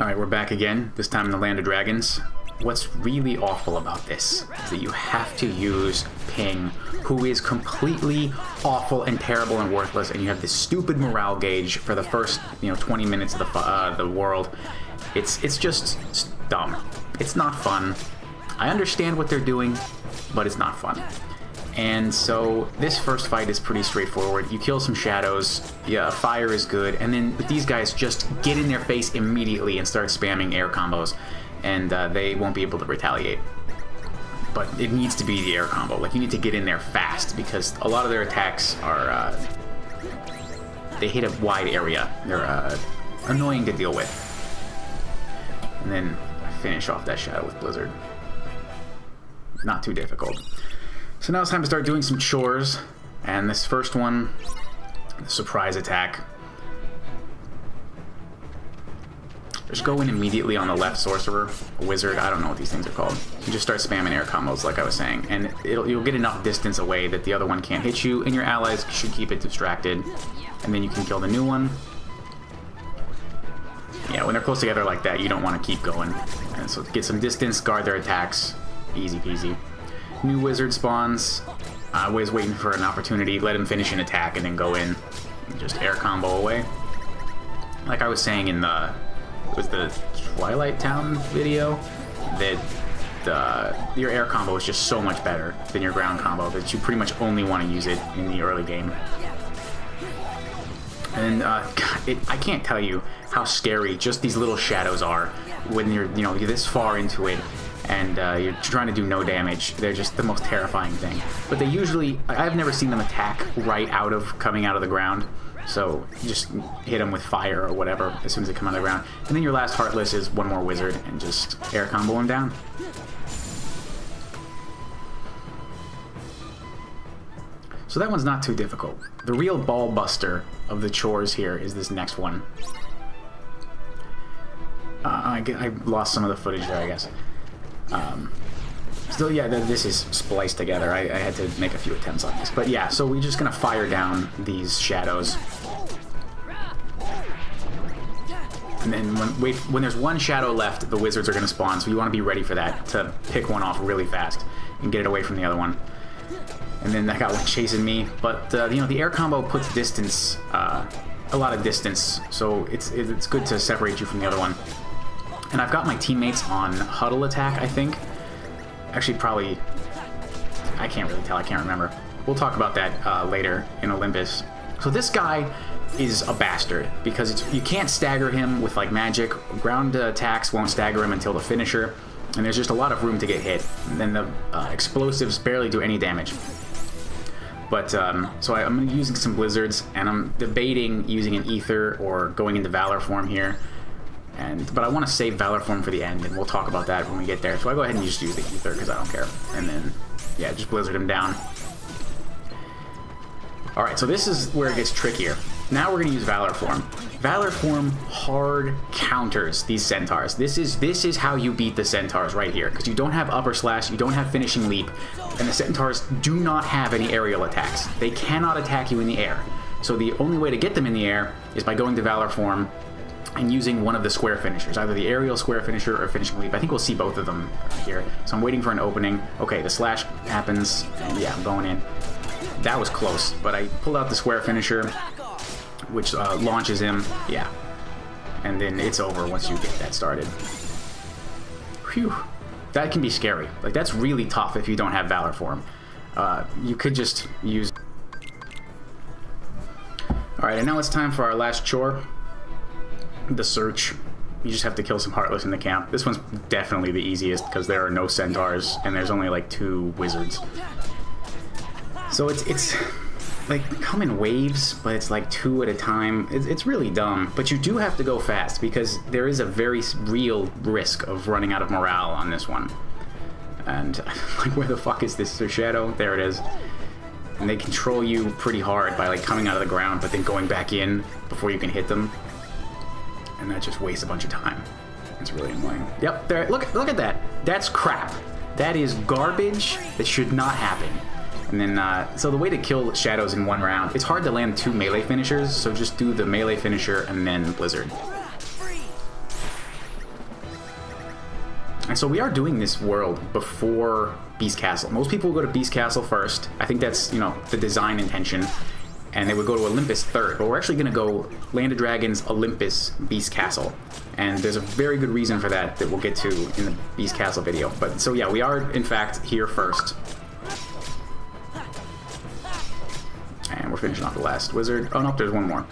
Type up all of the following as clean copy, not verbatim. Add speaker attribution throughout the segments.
Speaker 1: Alright, we're back again, this time in the Land of Dragons. What's really awful about this is that you have to use Ping, who is completely awful and terrible and worthless, and you have this stupid morale gauge for the first, 20 minutes of the world. It's just dumb. It's not fun. I understand what they're doing, but it's not fun. And so this first fight is pretty straightforward. You kill some shadows, yeah, fire is good, and then these guys just get in their face immediately and start spamming air combos, and they won't be able to retaliate. But it needs to be the air combo. Like, you need to get in there fast, because a lot of their attacks are, they hit a wide area. They're annoying to deal with. And then finish off that shadow with Blizzard. Not too difficult. So now it's time to start doing some chores, and this first one, the surprise attack. Just go in immediately on the left sorcerer, wizard, I don't know what these things are called. You just start spamming air combos like I was saying, and you'll get enough distance away that the other one can't hit you, and your allies should keep it distracted, and then you can kill the new one. Yeah, when they're close together like that, you don't want to keep going. And so get some distance, guard their attacks, easy peasy. New wizard spawns. Always waiting for an opportunity. Let him finish an attack and then go in. And just air combo away. Like I was saying in the Twilight Town video, that your air combo is just so much better than your ground combo that you pretty much only want to use it in the early game. And I can't tell you how scary just these little shadows are when you're this far into it. And you're trying to do no damage. They're just the most terrifying thing. But they usually, I've never seen them attack right coming out of the ground. So just hit them with fire or whatever as soon as they come out of the ground. And then your last Heartless is one more wizard and just air combo them down. So that one's not too difficult. The real ball buster of the chores here is this next one. I lost some of the footage there, I guess. Still, yeah, this is spliced together. I had to make a few attempts on this. But yeah, so we're just going to fire down these shadows. And then when there's one shadow left, the wizards are going to spawn. So you want to be ready for that, to pick one off really fast and get it away from the other one. And then that got one chasing me. But, the air combo puts distance, a lot of distance. So it's good to separate you from the other one. And I've got my teammates on huddle attack, I think. Actually, probably... I can't really tell. I can't remember. We'll talk about that later in Olympus. So this guy is a bastard, because you can't stagger him with, like, magic. Ground attacks won't stagger him until the finisher. And there's just a lot of room to get hit. And then the explosives barely do any damage. But, so I'm using some blizzards, and I'm debating using an ether or going into Valor form here. But I want to save Valor form for the end, and we'll talk about that when we get there. So I go ahead and just use the ether because I don't care. And then, yeah, just blizzard him down. Alright, so this is where it gets trickier. Now we're going to use Valor form. Valor form hard counters these centaurs. This is how you beat the centaurs right here, because you don't have upper slash, you don't have finishing leap, and the centaurs do not have any aerial attacks. They cannot attack you in the air. So the only way to get them in the air is by going to Valor form and using one of the square finishers, either the aerial square finisher or finishing leap. I think we'll see both of them here. So I'm waiting for an opening. Okay, the slash happens, and yeah, I'm going in. That was close, but I pulled out the square finisher, which launches him, yeah. And then it's over once you get that started. Whew. That can be scary. Like, that's really tough if you don't have Valor form. You could just use... Alright, and now it's time for our last chore. The search. You just have to kill some Heartless in the camp. This one's definitely the easiest because there are no centaurs and there's only like 2 wizards. So it's like come in waves, but it's like 2 at a time. It's really dumb, but you do have to go fast because there is a very real risk of running out of morale on this one. And like, where the fuck is this shadow? There it is. And they control you pretty hard by like coming out of the ground but then going back in before you can hit them. And that just wastes a bunch of time. It's really annoying. Yep, there. Look at that. That's crap. That is garbage. That should not happen. And then, so the way to kill shadows in one round, it's hard to land 2 melee finishers, so just do the melee finisher and then Blizzard. And so we are doing this world before Beast Castle. Most people will go to Beast Castle first. I think that's, you know, the design intention. And they would go to Olympus third. But we're actually going to go Land of Dragons, Olympus, Beast Castle. And there's a very good reason for that that we'll get to in the Beast Castle video. But so yeah, we are in fact here first. And we're finishing off the last wizard. Oh no, there's one more.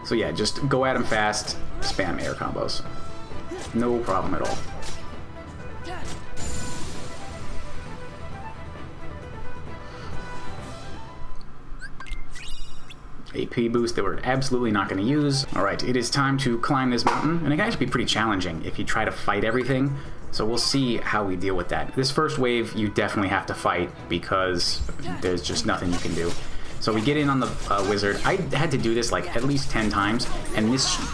Speaker 1: So yeah, just go at him fast, spam air combos. No problem at all. AP boost that we're absolutely not going to use. Alright, it is time to climb this mountain, and it can actually be pretty challenging if you try to fight everything, so we'll see how we deal with that. This first wave you definitely have to fight because there's just nothing you can do. So we get in on the wizard. I had to do this like at least 10 times, and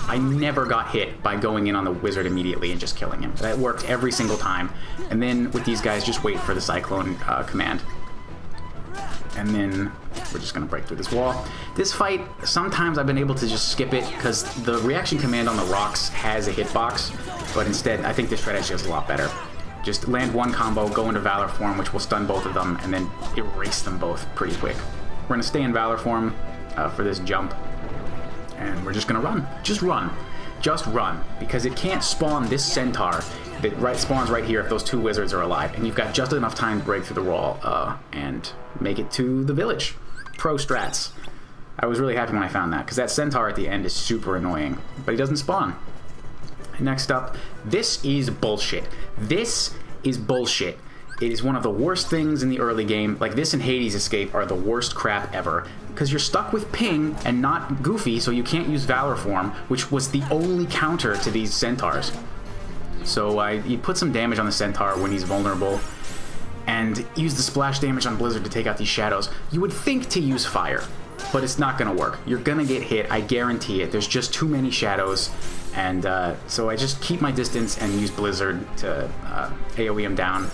Speaker 1: I never got hit by going in on the wizard immediately and just killing him. That worked every single time. And then with these guys, just wait for the cyclone command. And then we're just going to break through this wall. This fight, sometimes I've been able to just skip it because the reaction command on the rocks has a hitbox, but instead I think this strategy is a lot better. Just land one combo, go into Valor form, which will stun both of them, and then erase them both pretty quick. We're going to stay in Valor form for this jump, and we're just going to run. Just run. Just run, because it can't spawn this centaur that spawns right here if those two wizards are alive, and you've got just enough time to break through the wall and make it to the village. Pro strats. I was really happy when I found that, because that centaur at the end is super annoying, but he doesn't spawn. Next up, this is bullshit. This is bullshit. It is one of the worst things in the early game. Like, this and Hades Escape are the worst crap ever, because you're stuck with ping and not goofy, so you can't use Valor form, which was the only counter to these centaurs. So you put some damage on the centaur when he's vulnerable, and use the splash damage on Blizzard to take out these shadows. You would think to use fire, but it's not going to work. You're going to get hit, I guarantee it. There's just too many shadows, and so I just keep my distance and use Blizzard to AoE him down.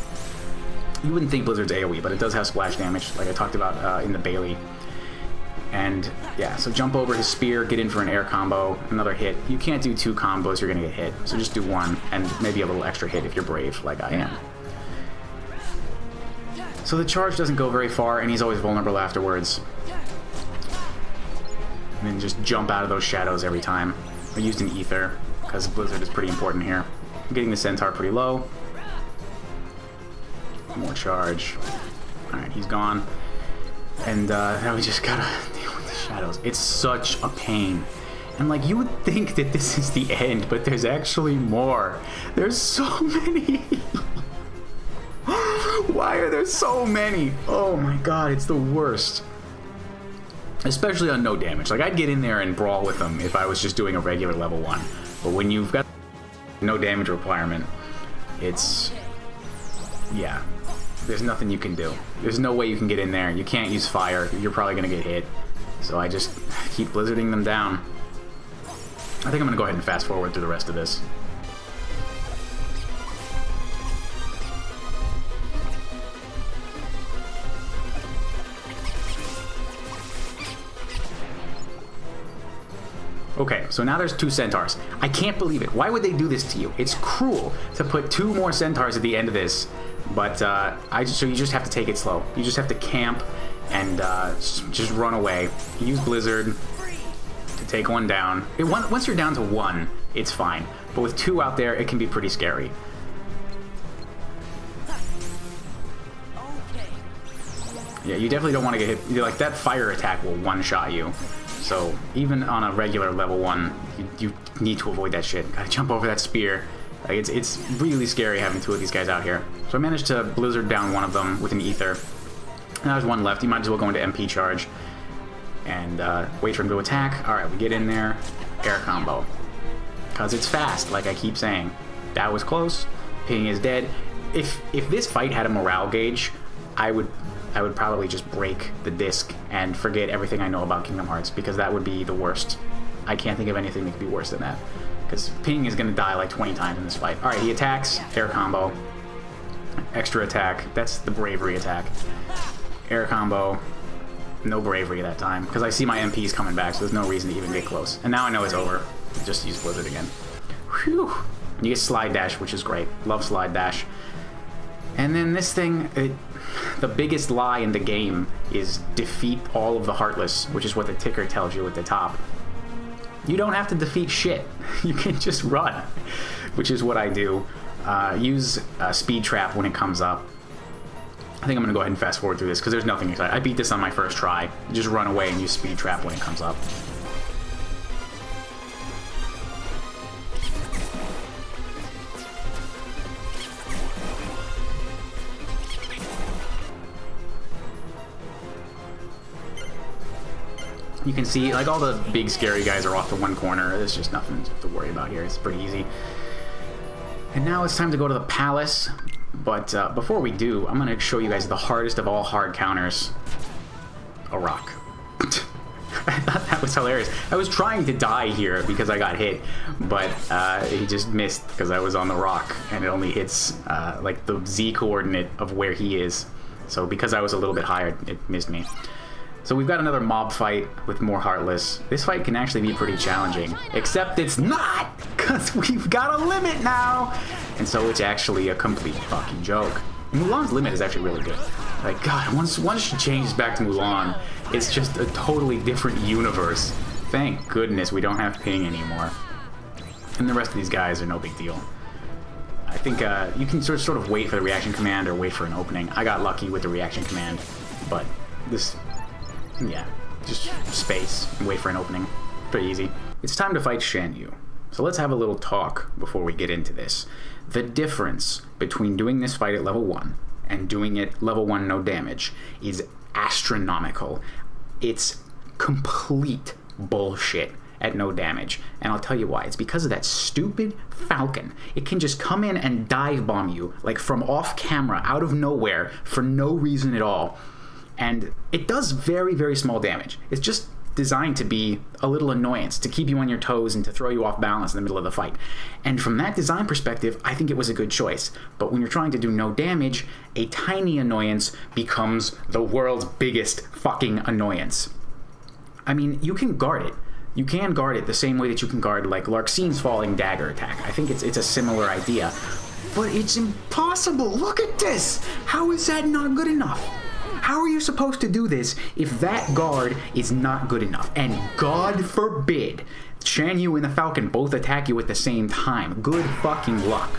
Speaker 1: You wouldn't think Blizzard's AoE, but it does have splash damage, like I talked about in the Bailey. And yeah, so jump over his spear, get in for an air combo, another hit. You can't do 2 combos, you're going to get hit. So just do 1, and maybe a little extra hit if you're brave, like I am. So the charge doesn't go very far, and he's always vulnerable afterwards. And then just jump out of those shadows every time. I used an ether, because Blizzard is pretty important here. I'm getting the centaur pretty low. More charge. Alright, he's gone. And now we just gotta deal with the shadows. It's such a pain. And like, you would think that this is the end, but there's actually more. There's so many. Why are there so many? Oh my god, it's the worst. Especially on no damage. Like, I'd get in there and brawl with them if I was just doing a regular level 1. But when you've got no damage requirement, it's... yeah. There's nothing you can do. There's no way you can get in there. You can't use fire. You're probably going to get hit. So I just keep blizzarding them down. I think I'm going to go ahead and fast forward through the rest of this. Okay, so now there's 2 centaurs. I can't believe it. Why would they do this to you? It's cruel to put 2 more centaurs at the end of this. But so you just have to take it slow. You just have to camp and just run away. Use Blizzard to take one down. Once you're down to 1, it's fine. But with 2 out there, it can be pretty scary. Yeah, you definitely don't want to get hit. Like, that fire attack will one-shot you. So even on a regular level 1, you need to avoid that shit. Gotta jump over that spear. Like, it's really scary having 2 of these guys out here. So I managed to Blizzard down one of them with an ether. Now there's 1 left. You might as well go into MP charge and wait for him to attack. Alright, we get in there. Air combo. Because it's fast, like I keep saying. That was close. Ping is dead. If this fight had a morale gauge, I would probably just break the disc and forget everything I know about Kingdom Hearts, because that would be the worst. I can't think of anything that could be worse than that. Because Ping is going to die like 20 times in this fight. Alright, he attacks. Air combo. Extra attack. That's the bravery attack. Air combo. No bravery that time, because I see my MPs coming back, so there's no reason to even get close. And now I know it's over. Just use Blizzard again. Whew. And you get slide dash, which is great. Love slide dash. And then this thing, the biggest lie in the game is defeat all of the Heartless, which is what the ticker tells you at the top. You don't have to defeat shit. You can just run, which is what I do. Use Speed Trap when it comes up. I think I'm going to go ahead and fast forward through this because there's nothing exciting. I beat this on my first try. Just run away and use Speed Trap when it comes up. You can see, like, all the big scary guys are off to one corner. There's just nothing to worry about here. It's pretty easy. And now it's time to go to the palace. But before we do, I'm going to show you guys the hardest of all hard counters. A rock. I thought that was hilarious. I was trying to die here because I got hit, but he just missed because I was on the rock, and it only hits like the Z coordinate of where he is. So because I was a little bit higher, it missed me. So we've got another mob fight with more Heartless. This fight can actually be pretty challenging, except it's not, because we've got a limit now. And so it's actually a complete fucking joke. Mulan's limit is actually really good. Like, God, once she changes back to Mulan, it's just a totally different universe. Thank goodness we don't have ping anymore. And the rest of these guys are no big deal. I think you can sort of wait for the reaction command or wait for an opening. I got lucky with the reaction command, but this... yeah, just space and wait for an opening. Pretty easy. It's time to fight Shan Yu. So let's have a little talk before we get into this. The difference between doing this fight at level 1 and doing it level 1 no damage is astronomical. It's complete bullshit at no damage. And I'll tell you why. It's because of that stupid falcon. It can just come in and dive bomb you, like from off camera, out of nowhere, for no reason at all. And it does very, very small damage. It's just designed to be a little annoyance, to keep you on your toes and to throw you off balance in the middle of the fight. And from that design perspective, I think it was a good choice. But when you're trying to do no damage, a tiny annoyance becomes the world's biggest fucking annoyance. I mean, you can guard it. You can guard it the same way that you can guard, like, Larxine's falling dagger attack. I think it's a similar idea. But it's impossible! Look at this! How is that not good enough? How are you supposed to do this if that guard is not good enough? And God forbid Shan Yu and the Falcon both attack you at the same time. Good fucking luck.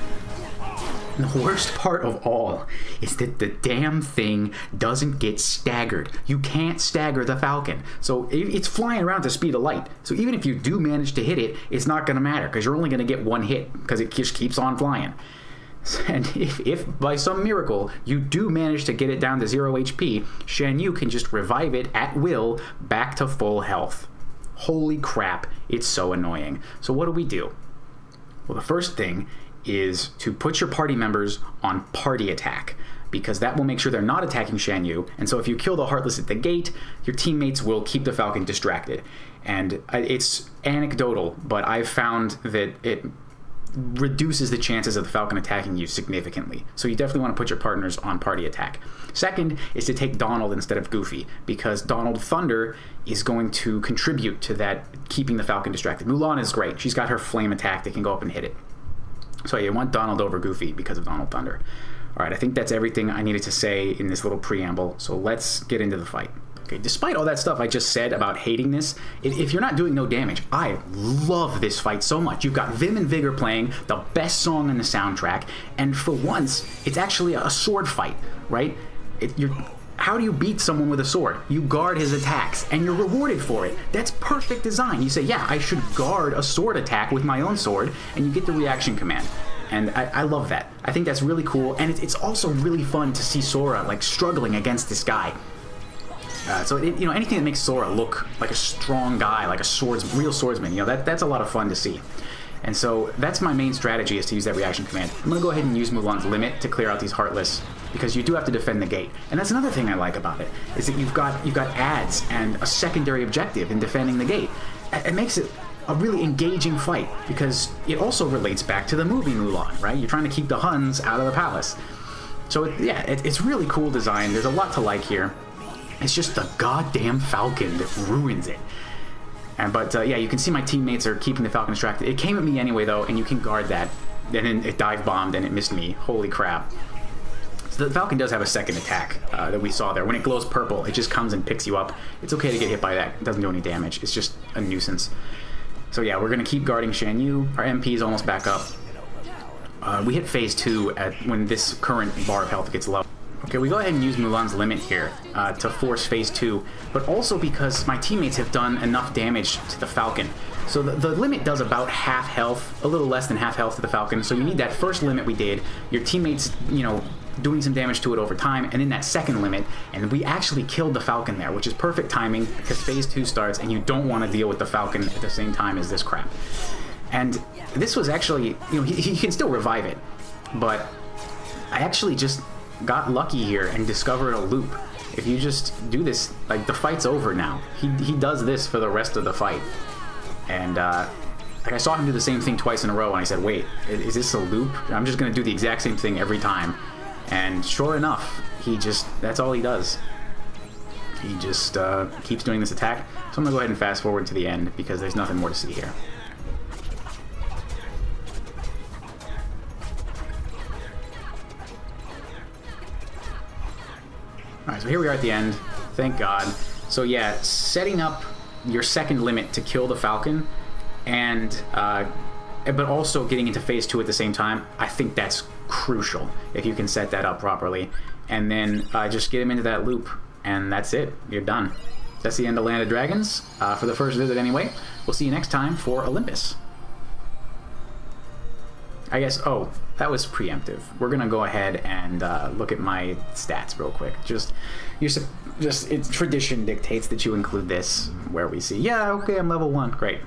Speaker 1: And the worst part of all is that the damn thing doesn't get staggered. You can't stagger the Falcon. So it's flying around the speed of light. So even if you do manage to hit it, it's not going to matter because you're only going to get one hit because it just keeps on flying. And if by some miracle you do manage to get it down to 0 HP, Shan Yu can just revive it at will back to full health. Holy crap, it's so annoying. So what do? Well, the first thing is to put your party members on party attack, because that will make sure they're not attacking Shan Yu. And so if you kill the Heartless at the gate, your teammates will keep the Falcon distracted. And it's anecdotal, but I've found that it reduces the chances of the Falcon attacking you significantly. So you definitely want to put your partners on party attack. Second is to take Donald instead of Goofy, because Donald Thunder is going to contribute to that, keeping the Falcon distracted. Mulan is great. She's got her flame attack that can go up and hit it. So you want Donald over Goofy because of Donald Thunder. Alright, I think that's everything I needed to say in this little preamble, so let's get into the fight. Okay, despite all that stuff I just said about hating this, if you're not doing no damage, I love this fight so much. You've got Vim and Vigor playing, the best song in the soundtrack, and for once, it's actually a sword fight, right? How do you beat someone with a sword? You guard his attacks, and you're rewarded for it. That's perfect design. You say, yeah, I should guard a sword attack with my own sword, and you get the reaction command. And I love that. I think that's really cool, and it's also really fun to see Sora, like, struggling against this guy. So anything that makes Sora look like a strong guy, like a real swordsman, that's a lot of fun to see. And so that's my main strategy, is to use that reaction command. I'm going to go ahead and use Mulan's limit to clear out these Heartless, because you do have to defend the gate. And that's another thing I like about it, is that you've got ads and a secondary objective in defending the gate. It makes it a really engaging fight, because it also relates back to the movie Mulan, right? You're trying to keep the Huns out of the palace. So it's really cool design. There's a lot to like here. It's just the goddamn Falcon that ruins it. But you can see my teammates are keeping the Falcon distracted. It came at me anyway, though, and you can guard that. and then it dive bombed and it missed me. Holy crap. So the Falcon does have a second attack that we saw there. When it glows purple, it just comes and picks you up. It's okay to get hit by that. It doesn't do any damage. It's just a nuisance. So yeah, we're going to keep guarding Shan Yu. Our MP is almost back up. We hit phase 2 when this current bar of health gets low. Okay, we go ahead and use Mulan's limit here to force phase 2, but also because my teammates have done enough damage to the Falcon. So the limit does about half health, a little less than half health to the Falcon, so you need that first limit we did, your teammates, you know, doing some damage to it over time, and then that second limit, and we actually killed the Falcon there, which is perfect timing because phase 2 starts and you don't want to deal with the Falcon at the same time as this crap. And this was actually, you know, he can still revive it, but I actually just got lucky here and discovered a loop. If you just do this, like, the fight's over now. He does this for the rest of the fight. And like, I saw him do the same thing twice in a row, and I said, wait, is this a loop? I'm just gonna do the exact same thing every time. And sure enough, that's all he does. He just keeps doing this attack. So I'm gonna go ahead and fast forward to the end because there's nothing more to see here. Alright, so here we are at the end. Thank God. So yeah, setting up your second limit to kill the Falcon, and but also getting into phase 2 at the same time, I think that's crucial if you can set that up properly. And then just get him into that loop, and that's it. You're done. That's the end of Land of Dragons, for the first visit anyway. We'll see you next time for Olympus. I guess, oh, that was preemptive. We're gonna go ahead and look at my stats real quick. Tradition dictates that you include this, where we see, yeah, okay, I'm level 1, great.